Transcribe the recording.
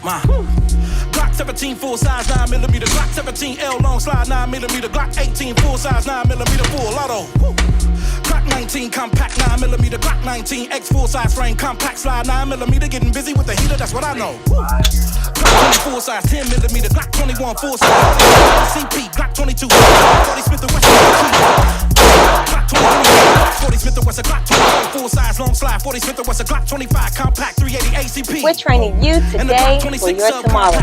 My Glock 17 full size 9mm, Glock 17 L long slide 9mm, Glock 18 full size 9mm full auto. Glock 19 compact 9mm, Glock 19 X full size frame compact slide 9mm, getting busy with the heater, that's what I know. Glock 20 full size 10mm, Glock 21 full size CP, Glock 22 40 Smith & Wesson Glock 23 40 Smith & Wesson Glock 24 full size long slide 40 Smith & Wesson Glock 25 compact 380 ACP. We're training you today for your tomorrow.